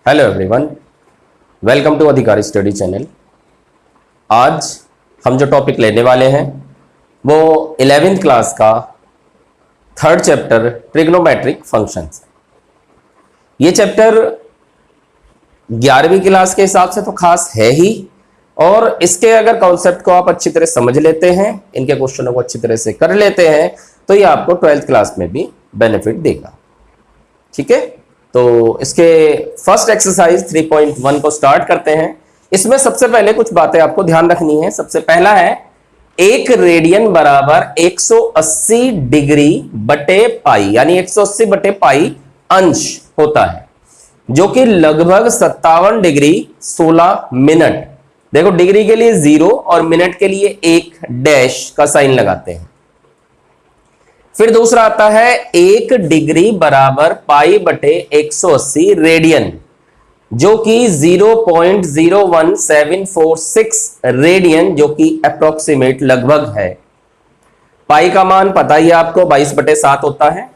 Hello everyone, welcome to अधिकारी study channel. आज हम जो टॉपिक लेने वाले हैं वो 11th क्लास का थर्ड चैप्टर ट्रिग्नोमेट्रिक फंक्शंस। ये चैप्टर 11वीं क्लास के हिसाब से तो खास है ही, और इसके अगर कॉन्सेप्ट को आप अच्छी तरह समझ लेते हैं, इनके क्वेश्चनों को अच्छी तरह से कर लेते हैं, तो ये आपको 12th क्लास में भी बेनिफिट देगा। ठीक है, तो इसके फर्स्ट एक्सरसाइज 3.1 को स्टार्ट करते हैं। इसमें सबसे पहले कुछ बातें आपको ध्यान रखनी है। सबसे पहला है, एक रेडियन बराबर 180 डिग्री बटे पाई, यानी 180 बटे पाई अंश होता है, जो कि लगभग 57 डिग्री 16 मिनट। देखो, डिग्री के लिए 0 और मिनट के लिए एक डैश का साइन लगाते हैं। फिर दूसरा आता है, एक डिग्री बराबर पाई बटे 180 रेडियन, जो कि 0.01746 रेडियन, जो कि अप्रोक्सीमेट लगभग है। पाई का मान पता ही आपको 22/7 होता है।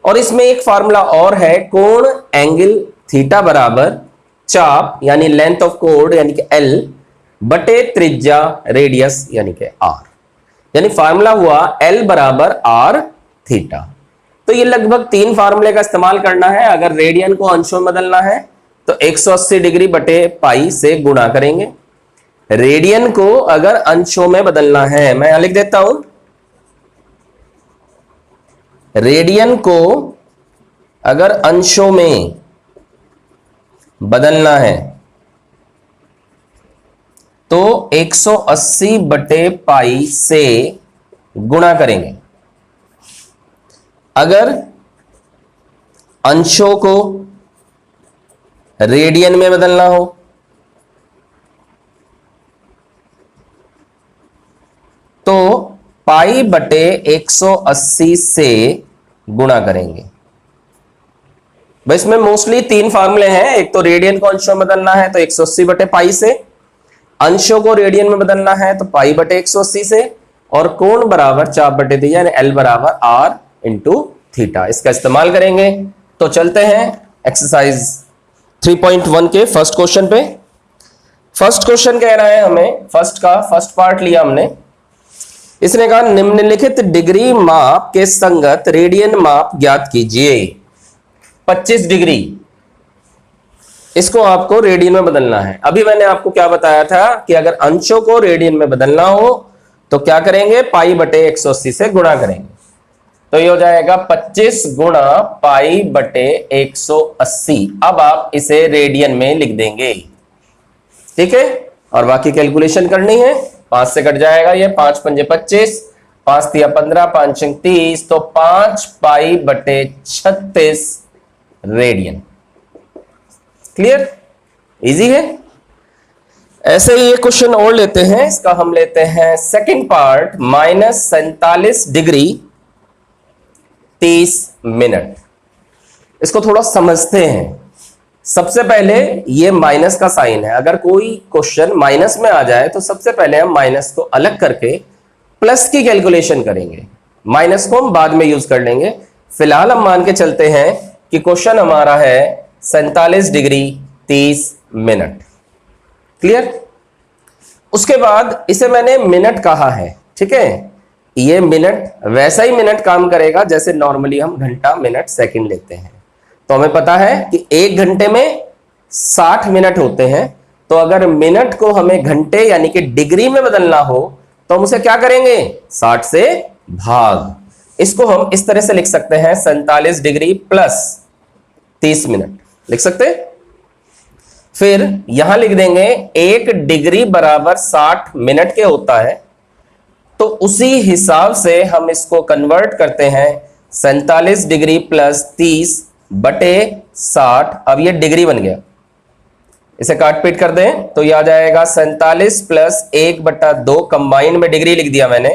और इसमें एक फार्मूला और है, कोण एंगल थीटा बराबर चाप यानी लेंथ ऑफ कोड यानी कि L बटे त्रिज्या रेडियस यानी कि R। यानी फार्मूला हुआ L बराबर R थीटा। तो ये लगभग 3 फार्मूले का इस्तेमाल करना है। अगर रेडियन को अंशों में बदलना है तो 180 डिग्री बटे पाई से गुणा करेंगे। रेडियन को अगर अंशों में बदलना है, मैं यहां लिख देता हूं, रेडियन को अगर अंशों में बदलना है तो 180 बटे पाई से गुणा करेंगे। अगर अंशों को रेडियन में बदलना हो तो पाई बटे 180 से गुणा करेंगे। भाई, इसमें मोस्टली 3 फार्मूले हैं। एक तो रेडियन को अंशों में बदलना है तो 180 बटे पाई से, अंशों को रेडियन में बदलना है तो पाई बटे 180 से, और कोण बराबर चाप बटे थीटा यानी L बराबर R इंटू थीटा, इसका इस्तेमाल करेंगे। तो चलते हैं एक्सरसाइज 3.1 के फर्स्ट क्वेश्चन पे। फर्स्ट क्वेश्चन कह रहा है हमें, फर्स्ट पार्ट लिया हमने। इसने कहा, निम्नलिखित डिग्री माप के संगत रेडियन माप ज्ञात कीजिए। 25 डिग्री, इसको आपको रेडियन में बदलना है। अभी मैंने आपको क्या बताया था कि अगर अंशों को रेडियन में बदलना हो तो क्या करेंगे, पाई बटे 180 से गुणा करेंगे। तो ये हो जाएगा 25 गुणा पाई बटे 180। अब आप इसे रेडियन में लिख देंगे। ठीक है, और बाकी कैलकुलेशन करनी है। 5 से कट जाएगा ये, 5 पंजे 25, 5 तिया 15, 5 अंक 30, तो 5 पाई बटे 36 रेडियन। क्लियर, इजी है। ऐसे ही एक क्वेश्चन और लेते हैं। इसका हम लेते हैं सेकंड पार्ट, -47 डिग्री 30 मिनट। इसको थोड़ा समझते हैं। सबसे पहले ये माइनस का साइन है। अगर कोई क्वेश्चन माइनस में आ जाए तो सबसे पहले हम माइनस को अलग करके प्लस की कैलकुलेशन करेंगे। माइनस को हम बाद में यूज कर लेंगे। फिलहाल हम मान के चलते हैं कि क्वेश्चन हमारा है 47 डिग्री 30 मिनट। क्लियर। उसके बाद इसे मैंने मिनट कहा है। ठीक है, ये मिनट वैसा ही मिनट काम करेगा जैसे नॉर्मली हम घंटा मिनट सेकंड लेते हैं। तो हमें पता है कि 1 घंटे में 60 मिनट होते हैं। तो अगर मिनट को हमें घंटे यानी कि डिग्री में बदलना हो तो हम उसे क्या करेंगे, 60 से भाग। इसको हम इस तरह से लिख सकते हैं, 47 डिग्री प्लस 30 मिनट लिख सकते हैं। फिर यहां लिख देंगे 1 डिग्री बराबर 60 मिनट के होता है, तो उसी हिसाब से हम इसको कन्वर्ट करते हैं 47 डिग्री प्लस 30 बटे 60। अब ये डिग्री बन गया, इसे काट पीट कर दें तो ये आ जाएगा 47 प्लस 1/2, कंबाइंड में डिग्री लिख दिया मैंने।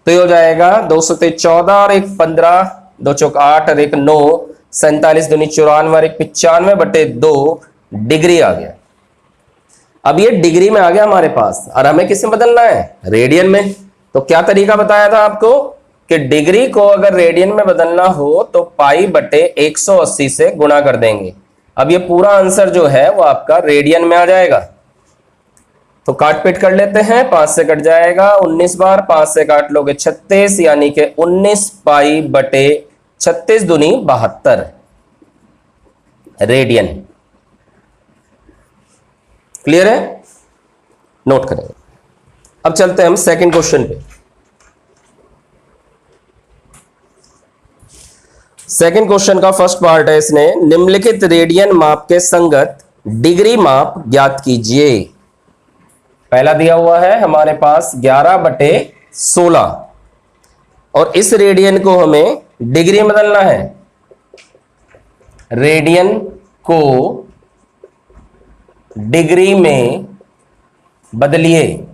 तो ये हो जाएगा 2 से 14 और 1 15, 2 चौक 8 और 1 9, 47 दूनी 94 और 1 95/2 डिग्री आ गया। अब ये डिग्री में आ गया हमारे पास, और हमें किस में बदलना है, रेडियन में। तो क्या तरीका बताया था आपको कि डिग्री को अगर रेडियन में बदलना हो तो पाई बटे 180 से गुणा कर देंगे। अब ये पूरा आंसर जो है वो आपका रेडियन में आ जाएगा। तो काट पीट कर लेते हैं, 5 से कट जाएगा 19 बार, 5 से काट लोगे 36, यानी कि 19 पाई बटे 36 दूनी 72 रेडियन। क्लियर है? नोट करेंगे। अब चलते हैं हम सेकंड क्वेश्चन पे। सेकंड क्वेश्चन का फर्स्ट पार्ट है, इसने निम्नलिखित रेडियन माप के संगत डिग्री माप ज्ञात कीजिए। पहला दिया हुआ है हमारे पास 11/16 और इस रेडियन को हमें डिग्री में बदलना है। रेडियन को डिग्री में बदलिए।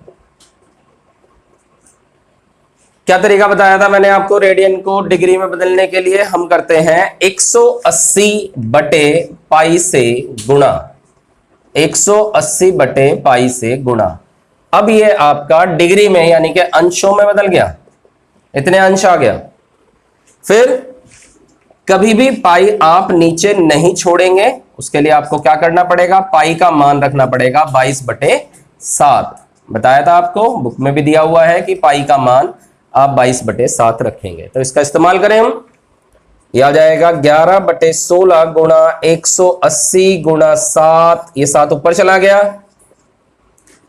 क्या तरीका बताया था मैंने आपको रेडियन को डिग्री में बदलने के लिए? हम करते हैं 180/पाई से गुणा, 180/पाई से गुणा। अब ये आपका डिग्री में यानी कि अंशों में बदल गया, इतने अंश आ गया। फिर कभी भी पाई आप नीचे नहीं छोड़ेंगे, उसके लिए आपको क्या करना पड़ेगा? पाई का मान रखना पड़ेगा 22/7। बताया था आपको, बुक में भी दिया हुआ है कि पाई का मान आप 22/7 रखेंगे। तो इसका इस्तेमाल करें हम, यह आ जाएगा 11/16 गुणा 180 गुणा 7, ये 7 ऊपर चला गया,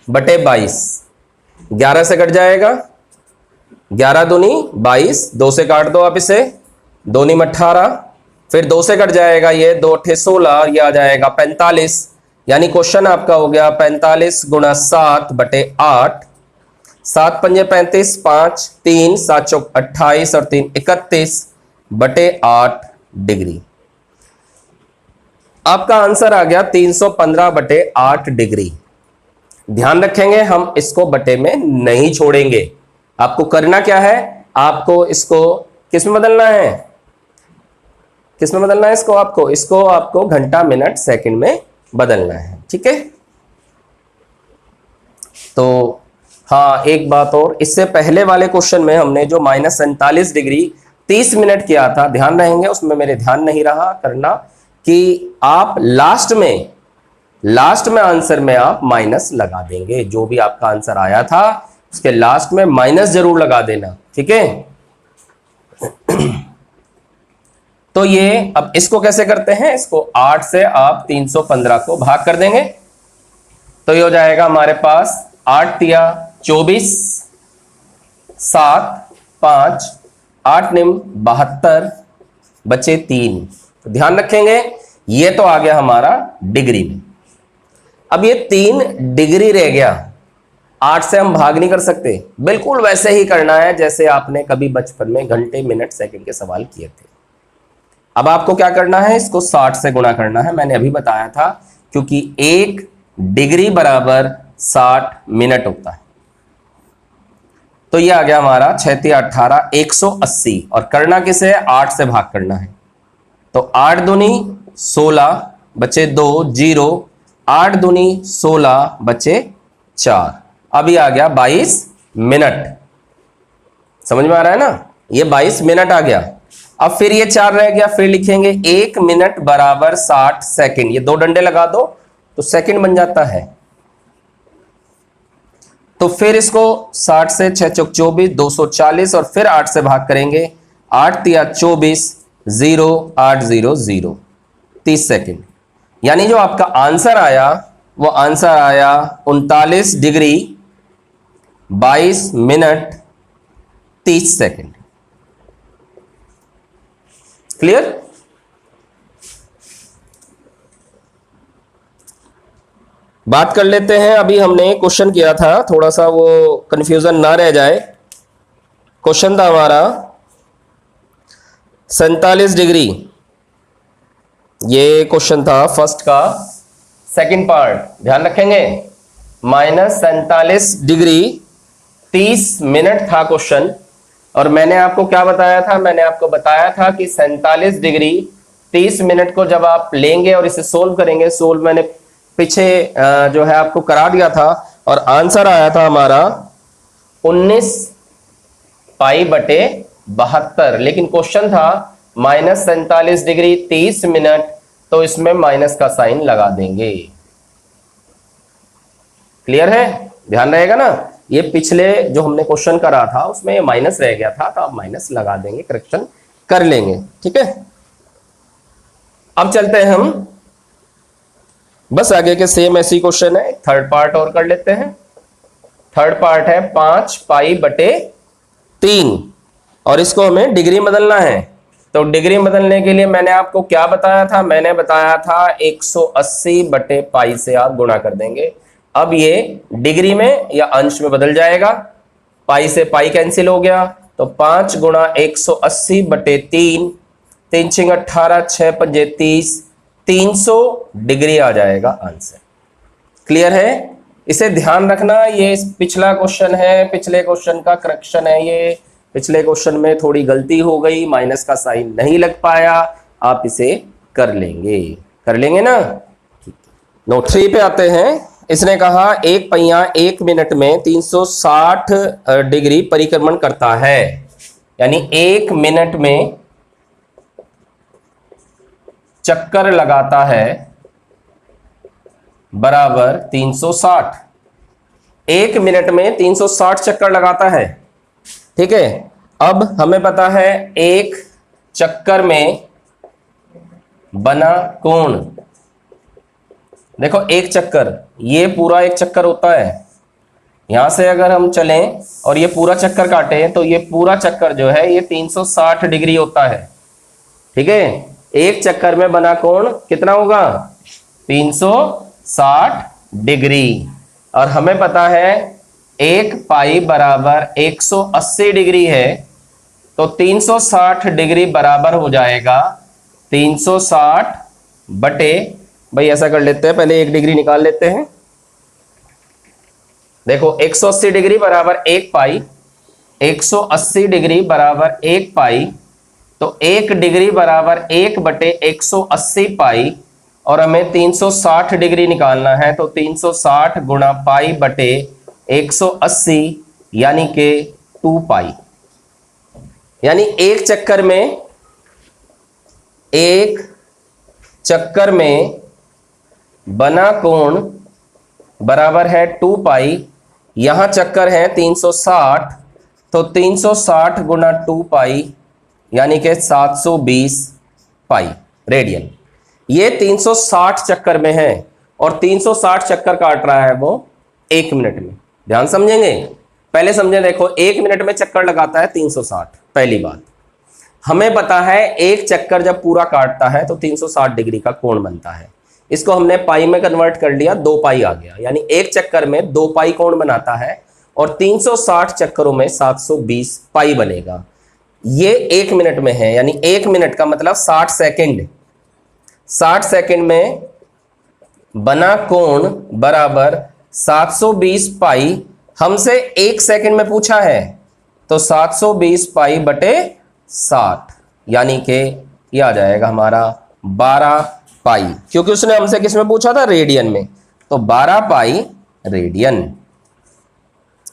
बटे 22। 11 से कट जाएगा, 11 दूनी 22, 2 से काट दो आप इसे, 2 नी 18, फिर 2 से कट जाएगा ये, 2 8 16, ये आ जाएगा 45। यानी क्वेश्चन आपका हो गया 45 गुणा 7/8, 7 पंजे 35, 5 3 7 चौक 28 और 3 31/8 डिग्री। आपका आंसर आ गया 315/8 डिग्री। ध्यान रखेंगे हम इसको बटे में नहीं छोड़ेंगे। आपको करना क्या है? आपको इसको किस में बदलना है? किस में बदलना है इसको? आपको घंटा मिनट सेकंड में बदलना है। ठीक है, तो हाँ एक बात और, इससे पहले वाले क्वेश्चन में हमने जो -47 डिग्री 30 मिनट किया था, ध्यान रहेंगे उसमें मेरे ध्यान नहीं रहा करना कि आप लास्ट में आंसर में आप माइनस लगा देंगे। जो भी आपका आंसर आया था उसके लास्ट में माइनस जरूर लगा देना। ठीक है, तो ये अब इसको कैसे करते हैं? इसको 8 से आप 315 को भाग कर देंगे, तो ये हो जाएगा हमारे पास 8 तिया 24, 7 5 8 निम 72 बचे 3। तो ध्यान रखेंगे ये तो आ गया हमारा डिग्री में। अब ये 3 डिग्री रह गया, 8 से हम भाग नहीं कर सकते। बिल्कुल वैसे ही करना है जैसे आपने कभी बचपन में घंटे मिनट सेकंड के सवाल किए थे। अब आपको क्या करना है? इसको 60 से गुणा करना है, मैंने अभी बताया था, क्योंकि 1 डिग्री बराबर 60 मिनट होता है। तो ये आ गया हमारा 6 तिया 18 180, और करना किसे है? 8 से भाग करना है। तो 8 दूनी 16 बचे 2 0, 8 दूनी 16 बचे 4। अभी आ गया 22 मिनट। समझ में आ रहा है ना? ये 22 मिनट आ गया। अब फिर ये 4 रह गया, फिर लिखेंगे 1 मिनट बराबर 60 सेकंड। ये 2 डंडे लगा दो तो सेकंड बन जाता है। तो फिर इसको 60 से 6 चौक 24 240, और फिर 8 से भाग करेंगे, 8 तिया 24 0 8 0 0 30 सेकंड। यानी जो आपका आंसर आया वो आंसर आया 39 डिग्री 22 मिनट 30 सेकंड। क्लियर? बात कर लेते हैं, अभी हमने क्वेश्चन किया था, थोड़ा सा वो कंफ्यूजन ना रह जाए। क्वेश्चन था हमारा 47 डिग्री, ये क्वेश्चन था फर्स्ट का सेकंड पार्ट, ध्यान रखेंगे। -47 डिग्री 30 मिनट था क्वेश्चन, और मैंने आपको क्या बताया था? मैंने आपको बताया था कि 47 डिग्री 30 मिनट को जब आप लेंगे और इसे सोल्व करेंगे, सोल्व मैंने पीछे जो है आपको करा दिया था, और आंसर आया था हमारा 19 पाई बटे 72। लेकिन क्वेश्चन था -47 डिग्री 30 मिनट तो इसमें माइनस का साइन लगा देंगे। क्लियर है? ध्यान रहेगा ना, ये पिछले जो हमने क्वेश्चन करा था उसमें ये माइनस रह गया था, तो आप माइनस लगा देंगे, करेक्शन कर लेंगे। ठीक है, अब चलते हैं हम, बस आगे के सेम ऐसी क्वेश्चन है, थर्ड पार्ट और कर लेते हैं। थर्ड पार्ट है 5 पाई बटे 3 और इसको हमें डिग्री बदलना है। तो डिग्री बदलने के लिए मैंने आपको क्या बताया था? मैंने बताया था 180 बटे पाई से आप गुणा कर देंगे। अब ये डिग्री में या अंश में बदल जाएगा, पाई से पाई कैंसिल हो गया, तो 5 गुणा 180 बटे 3, 3 6 18, 6 5 30, 300 डिग्री आ जाएगा आंसर। क्लियर है? इसे ध्यान रखना, ये पिछला क्वेश्चन है, पिछले क्वेश्चन का करेक्शन है ये। पिछले क्वेश्चन में थोड़ी गलती हो गई, माइनस का साइन नहीं लग पाया, आप इसे कर लेंगे ना। नोट 3 पे आते हैं। इसने कहा एक पहिया 1 मिनट में 360 डिग्री परिक्रमण करता है, यानी 1 मिनट में चक्कर लगाता है बराबर 360। 1 मिनट में 360 चक्कर लगाता है। ठीक है, अब हमें पता है एक चक्कर में बना कोण, देखो एक चक्कर, ये पूरा एक चक्कर होता है। यहां से अगर हम चलें और ये पूरा चक्कर काटें तो ये पूरा चक्कर जो है ये 360 डिग्री होता है। ठीक है, एक चक्कर में बना कोण कितना होगा? 360 डिग्री। और हमें पता है 1 पाई बराबर 180 डिग्री है, तो 360 डिग्री बराबर हो जाएगा 360 बटे, भाई ऐसा कर लेते हैं, पहले 1 डिग्री निकाल लेते हैं। देखो 180 डिग्री बराबर 1 पाई, 180 डिग्री बराबर 1 पाई, तो 1 डिग्री बराबर 1 बटे 180 पाई, और हमें 360 डिग्री निकालना है, तो 360 गुणा पाई बटे 180 यानी कि 2 पाई। यानी एक चक्कर में बना कोण बराबर है 2 पाई। यहां चक्कर है 360, तो 360 गुणा 2 पाई यानी कि 720 पाई रेडियन। ये 360 चक्कर में है और 360 चक्कर काट रहा है वो 1 मिनट में। ध्यान समझेंगे, पहले समझे। देखो 1 मिनट में चक्कर लगाता है 360, पहली बात। हमें पता है एक चक्कर जब पूरा काटता है तो 360 डिग्री का कोण बनता है। इसको हमने पाई में कन्वर्ट कर लिया, 2 पाई आ गया, यानी एक चक्कर में 2 पाई कोण बनाता है और 360 चक्करों में 720 पाई बनेगा। ये 1 मिनट में है, यानी 1 मिनट का मतलब 60 सेकंड। 60 सेकंड में बना कोण बराबर 720 पाई। हमसे 1 सेकंड में पूछा है, तो 720 पाई बटे 60 यानी कि ये आ जाएगा हमारा 12 पाई, क्योंकि उसने हमसे किस में पूछा था? रेडियन में, तो 12 पाई रेडियन।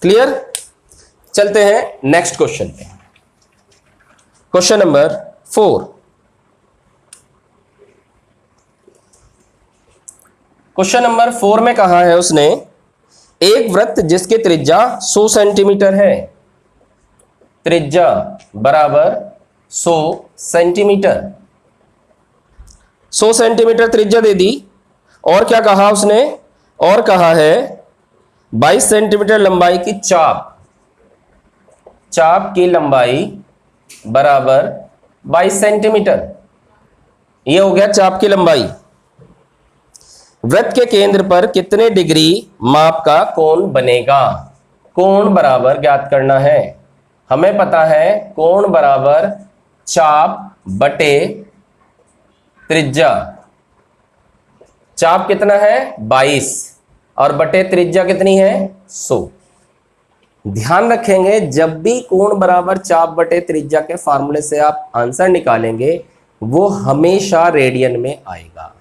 क्लियर? चलते हैं नेक्स्ट क्वेश्चन पे। Question number 4। क्वेश्चन नंबर 4 में कहा है उसने, एक वृत्त जिसकी त्रिज्या 100 सेंटीमीटर है, त्रिज्या बराबर 100 सेंटीमीटर, 100 सेंटीमीटर त्रिज्या दे दी। और क्या कहा उसने? और कहा है 22 सेंटीमीटर लंबाई की चाप की लंबाई बराबर 22 सेंटीमीटर। यह हो गया चाप की लंबाई। वृत्त के केंद्र पर कितने डिग्री माप का कोण बनेगा? कोण बराबर ज्ञात करना है। हमें पता है कोण बराबर चाप बटे त्रिज्या। चाप कितना है? 22 और बटे त्रिज्या कितनी है? 100। ध्यान रखेंगे, जब भी कोण बराबर चाप बटे त्रिज्या के फार्मूले से आप आंसर निकालेंगे वो हमेशा रेडियन में आएगा।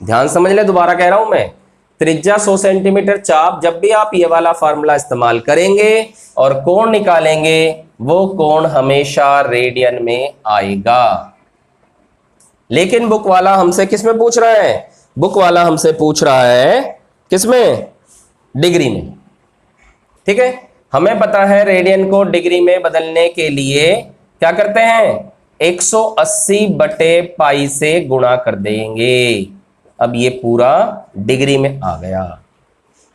ध्यान समझ ले, दोबारा कह रहा हूं मैं, त्रिज्या 100 सेंटीमीटर, चाप, जब भी आप ये वाला फार्मूला इस्तेमाल करेंगे और कोण निकालेंगे वो कोण हमेशा रेडियन में आएगा। लेकिन बुक वाला हमसे किस में पूछ रहा है? बुक वाला हमसे पूछ रहा है किस में? डिग्री में। ठीक है, हमें पता है रेडियन को डिग्री में बदलने के लिए क्या करते हैं? 180 बटे पाई से गुणा कर देंगे। अब ये पूरा डिग्री में आ गया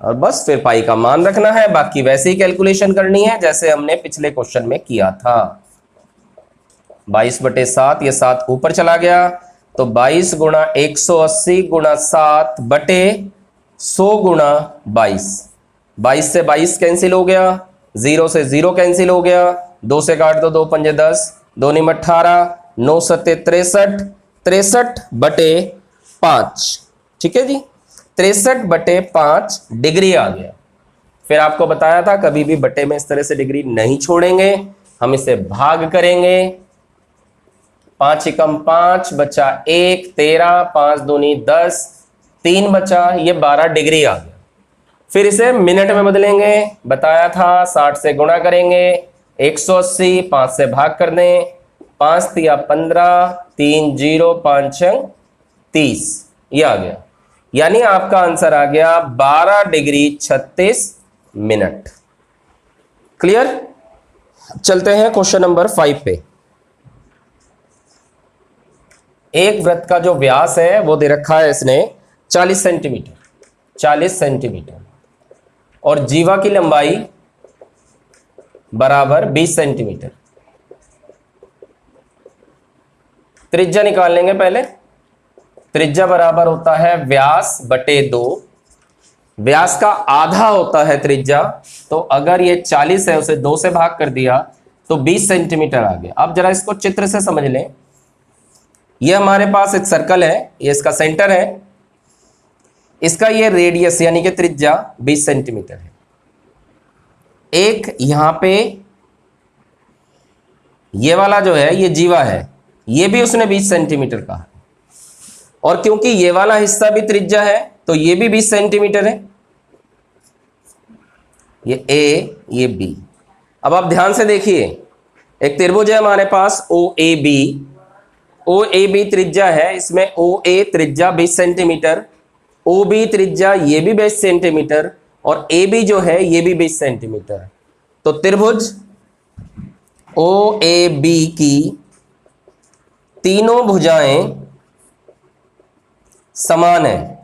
और बस फिर पाई का मान रखना है, बाकी वैसे ही कैलकुलेशन करनी है जैसे हमने पिछले क्वेश्चन में किया था। 22 बटे 7, ये 7 ऊपर चला गया तो 22 गुणा 180 गुणा 7 बटे 100 गुणा 22। 22 से 22 कैंसिल हो गया, 0 से 0 कैंसिल हो गया, 2 से काट दो, 2 पंजे 10, 2 निम 18, 9 सत्ते 63, 63 बटे 5। ठीक है जी, 63 बटे 5 डिग्री आ गया। फिर आपको बताया था कभी भी बटे में इस तरह से डिग्री नहीं छोड़ेंगे, हम इसे भाग करेंगे। 5 एकम 5 बचा 1, 13, 5 दूनी 10, 3 बचा, ये 12 डिग्री आ गया। फिर इसे मिनट में बदलेंगे, बताया था 60 से गुणा करेंगे, 180 5 से भाग कर दें, 5 तिया 15, 3 0 5 30, ये आ गया। यानी आपका आंसर आ गया 12 डिग्री 36 मिनट। क्लियर? चलते हैं क्वेश्चन नंबर 5 पे। एक वृत्त का जो व्यास है वो दे रखा है इसने 40 सेंटीमीटर, 40 सेंटीमीटर, और जीवा की लंबाई बराबर 20 सेंटीमीटर। त्रिज्या निकाल लेंगे पहले। त्रिज्या बराबर होता है व्यास बटे 2, व्यास का आधा होता है त्रिज्या, तो अगर ये 40 है उसे 2 से भाग कर दिया तो 20 सेंटीमीटर आ गया। अब जरा इसको चित्र से समझ लें। ये हमारे पास एक सर्कल है, ये इसका सेंटर है, इसका ये रेडियस यानी कि त्रिज्या 20 सेंटीमीटर है। एक यहां पे ये वाला जो है ये जीवा है, ये भी उसने 20 सेंटीमीटर कहा, और क्योंकि ये वाला हिस्सा भी त्रिज्या है तो ये भी 20 सेंटीमीटर है, ये ए ये बी। अब आप ध्यान से देखिए, एक त्रिभुज है हमारे पास ओ A B, O A B त्रिज्या है, इसमें ओ ए त्रिज्या 20 सेंटीमीटर, ओ बी त्रिज्या ये भी 20 सेंटीमीटर, और ए बी जो है ये भी 20 सेंटीमीटर। तो त्रिभुज ओ ए बी की तीनों भुजाएं समान है,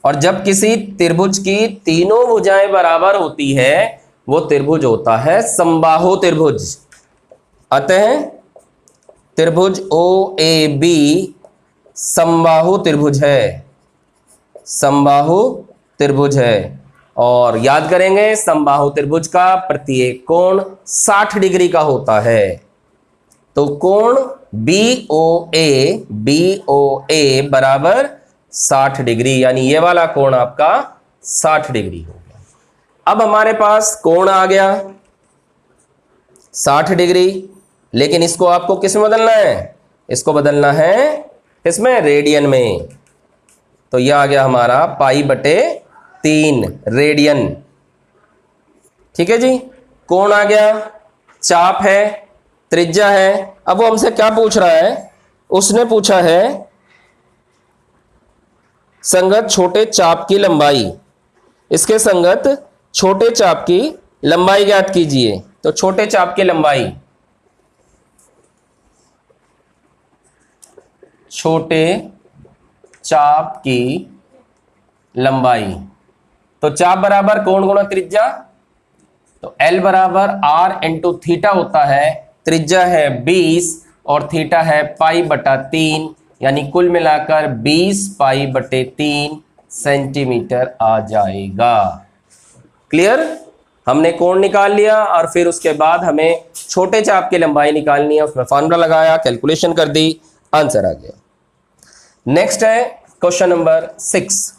और जब किसी त्रिभुज की तीनों भुजाएं बराबर होती है वो त्रिभुज होता है समबाहु त्रिभुज। अतः त्रिभुज ओ ए बी समबाहु त्रिभुज है, समबाहु त्रिभुज है। और याद करेंगे समबाहु त्रिभुज का प्रत्येक कोण 60 डिग्री का होता है। तो कोण बी ओ ए बराबर 60 डिग्री, यानी ये वाला कोण आपका 60 डिग्री हो गया। अब हमारे पास कोण आ गया 60 डिग्री, लेकिन इसको आपको किस में बदलना है? इसको बदलना है किसमें? रेडियन में। तो यह आ गया हमारा पाई बटे 3 रेडियन। ठीक है जी, कोण आ गया, चाप है, त्रिज्या है। अब वो हमसे क्या पूछ रहा है? उसने पूछा है संगत छोटे चाप की लंबाई। इसके संगत छोटे चाप की लंबाई ज्ञात कीजिए। तो छोटे चाप की लंबाई, छोटे चाप की लंबाई, तो चाप बराबर कोण गुणा त्रिज्या, तो L बराबर R इंटू थीटा होता है। त्रिज्या है 20 और थीटा है पाई बटा 3, यानी कुल मिलाकर 20 पाई बटे 3 सेंटीमीटर आ जाएगा। क्लियर? हमने कोण निकाल लिया और फिर उसके बाद हमें छोटे चाप की लंबाई निकालनी है, उसमें फॉर्मूला लगाया, कैलकुलेशन कर दी, आंसर आ गया। नेक्स्ट है क्वेश्चन नंबर 6।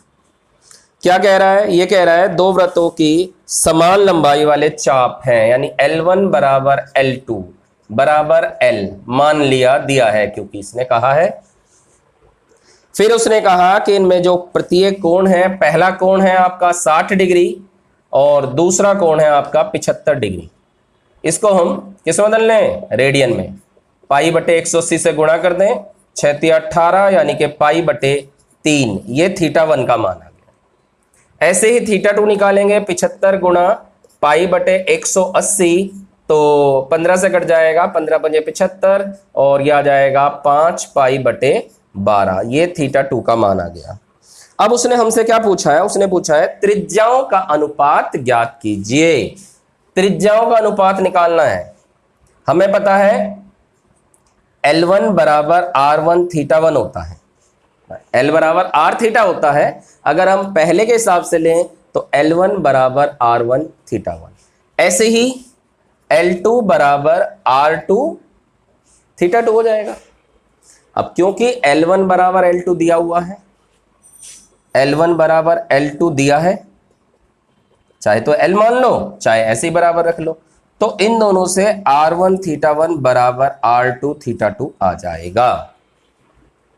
क्या कह रहा है? ये कह रहा है दो वृत्तों की समान लंबाई वाले चाप हैं, यानी L1 बराबर L2 बराबर L मान लिया, दिया है क्योंकि इसने कहा है। फिर उसने कहा कि इनमें जो प्रत्येक कोण है, पहला कोण है आपका 60 डिग्री और दूसरा कोण है आपका 75 डिग्री। इसको हम किस में बदल लें? रेडियन में। पाई बटे 180 से गुणा कर दें 6 × 18 यानी कि पाई बटे 3, ये θ1 का मान आ गया। ऐसे ही θ2 निकालेंगे, 75 गुणा पाई बटे 180, तो 15 से कट जाएगा, 15 × 5 = 75 और यह आ जाएगा 5 पाई बटे 12, ये θ2 का मान आ गया। अब उसने हमसे क्या पूछा है, उसने पूछा है त्रिज्याओं का अनुपात ज्ञात कीजिए। त्रिज्याओं का अनुपात निकालना है। हमें पता है L1 बराबर R1 θ1 होता है, L बराबर R θ होता है। अगर हम पहले के हिसाब से लें तो L1 बराबर R1 θ1, ऐसे ही L2 बराबर R2 θ2 हो जाएगा। अब क्योंकि L1 बराबर L2 दिया हुआ है, L1 बराबर L2 दिया है, चाहे तो L मान लो चाहे ऐसे ही बराबर रख लो, तो इन दोनों से R1 θ1 बराबर R2 θ2 आ जाएगा।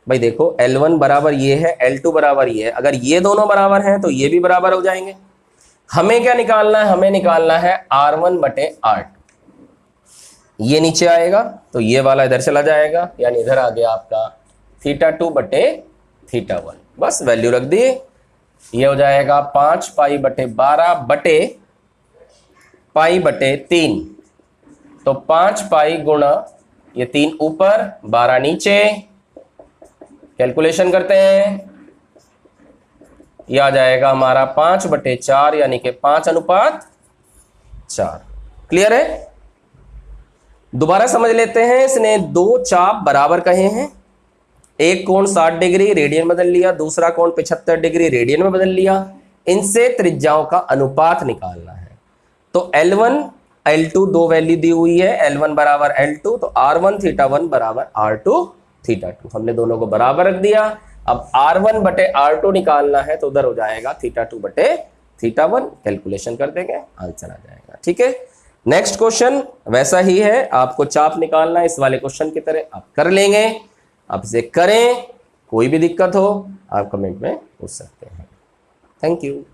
भाई देखो L1 बराबर ये है, L2 बराबर ये है, अगर ये दोनों बराबर हैं तो ये भी बराबर हो जाएंगे। हमें क्या निकालना है, हमें निकालना है R1 बटे R2। ये नीचे आएगा तो ये वाला इधर चला जाएगा, यानी इधर आ गया आपका θ2 बटे θ1। बस वैल्यू रख दिए, ये हो जाएगा 5 पाई बटे 12 बटे पाई बटे 3, तो 5 पाई गुणा ये 3 ऊपर 12 नीचे, कैलकुलेशन करते हैं, यह आ जाएगा हमारा 5 बटे 4 यानी कि 5:4। क्लियर है? दोबारा समझ लेते हैं। इसने दो चाप बराबर कहे हैं, एक कोण 60 डिग्री रेडियन बदल लिया, दूसरा कोण 75 डिग्री रेडियन में बदल लिया। इनसे त्रिज्याओं का अनुपात निकालना है। तो L1 L2 दो वैल्यू दी हुई है, L1 बराबर L2, तो R1 θ1 बराबर R2 θ2, हमने दोनों को बराबर रख दिया। अब R1 बटे R2 निकालना है तो उधर हो जाएगा θ2 बटे θ1, कैलकुलेशन कर देंगे, आंसर आ जाएगा। ठीक है, नेक्स्ट क्वेश्चन वैसा ही है, आपको चाप निकालना है इस वाले क्वेश्चन की तरह, आप कर लेंगे। आप इसे करें, कोई भी दिक्कत हो आप कमेंट में पूछ सकते हैं। Thank you.